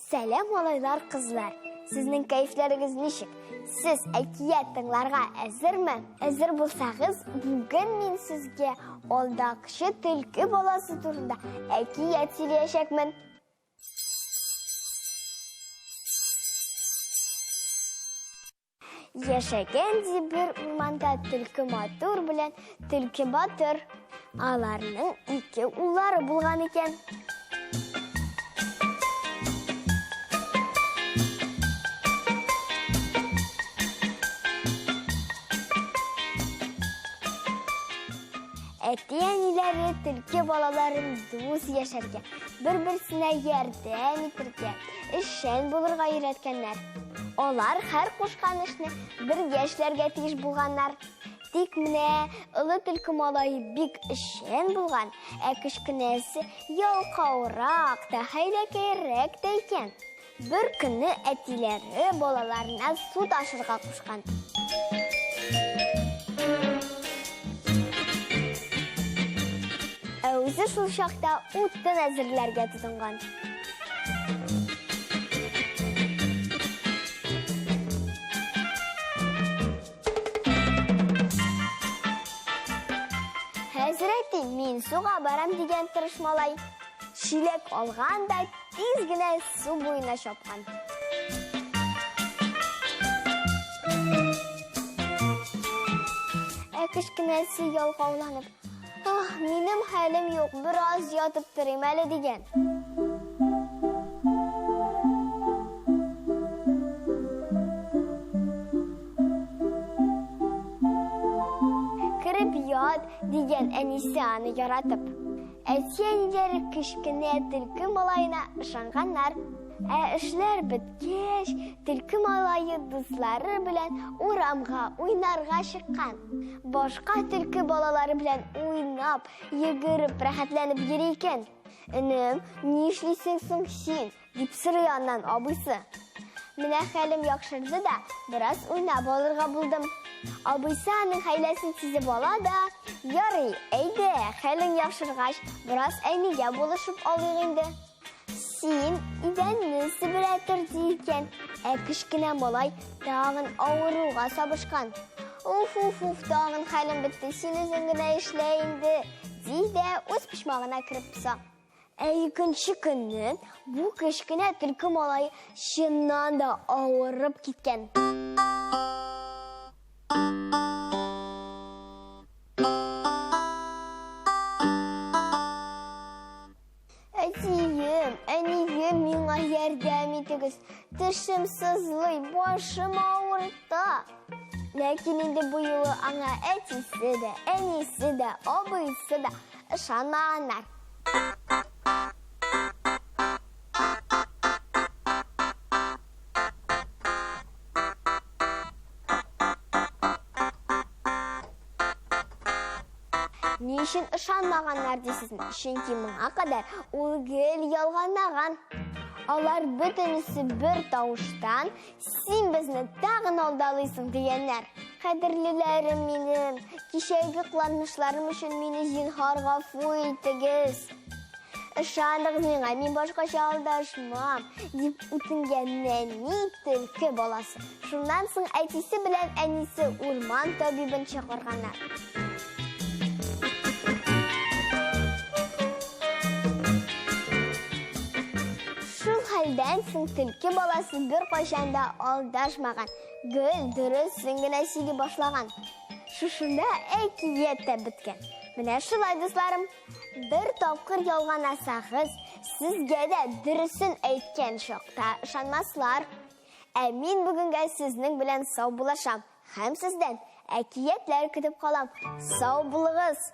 Сәлем алайлар кызлар. Сезнең кайфларыгыз ничек? Сез әкият тыңларга әзерме? Әзер булсагыз, бүген мин сезгә алдакчы төлке баласы турында әкият сөйләячәкмен. Яшәгән ди бер урманда төлке матур белән төлке батыр. Аларның ике уллары булган икән. Әти-әниләре төлке балаларын дус яшәргә, бер-берсенә ярдәм итәргә, эшчән булырга өйрәткәннәр. Алар һәр кушкан эшне бергә эшләргә тиеш булганнар. Тик менә олы төлке малае бик эшчән булган, ә кечкенәсе ялкаурак та, хәйләкәйрәк тә икән. Бер көнне әтиләре балаларына су ташырга кушкан. Үзе шул чакта утын әзерләргә тотынган. Хәзрәти, мин суга барам дигән тырыш малай. Чиләк алган да тиз генә су буена чапкан. Кечкенәсе ялкауланып, минем хәлем юк, бераз ятып торыйм әле дигән. Кирип ят дигән әнисе аны яратып. Әти-әниләре кечкенә төлке малайына ышанганнар. Эшләр беткәч, төлке малае дуслары белән урамга уйнарга чыккан. Башка төлке балалары белән уйнап, йөгереп, рәхәтләнеп йөри икән. Энем, ни эшлисең соң син? Дип сорый аннан абыйсы. Менә хәлем яхшырды да, бераз уйнап алырга булдым. Абыйсы аның хәйләсен сизеп ала да, ярый, әйдә, хәлең яхшыргач, бераз әнигә булышып алыйк инде. Син идәнне себерә тор дигән, ә кечкенә малай тагын авыруга сабышкан. Уф, тагын хәлем бетте, син үзең генә эшлә инде, ди дә үз пишмагына кирип поса. Икенче көнне бу кечкенә төлке малай чыннан да авырып киткән. Әнием, миңа ярдәм итегез. Тешем сызлый, башым авырта. Ләкин инде бу юлы аңа әтисе дә, әнисе дә, абыйсы да ышанмаганнар. Ни өчен ышанмаганнар дисезме? Чөнки моңа кадәр ул гел ялганлаган. Алар бөтенесе бер тавыштан син безне тагын алдалыйсың дигәннәр. Кадерлеләрем минем, кичәге кыланышларым өчен мине зинһар гафу итегез. Ышаныгыз миңа, мин башкача алдашмам, дип үтенгән нәни төлке баласы. Шуннан соң әтисе белән әнисе урман табибын чакырганнар. Хәлдән соң төлке баласы бер кайчанда алдашмаган, гел дөресен генә сөйли башлаган. Шушында әкият тә беткән. Менә шулай, дусларым, бер тапкыр ялганасагыз, сезгә дә дөресен әйткән чакта ышанмаслар. Ә мин бүгенгә сезнең белән сау булашам һәм сездән әкиятләр көтеп калам. Сау булыгыз!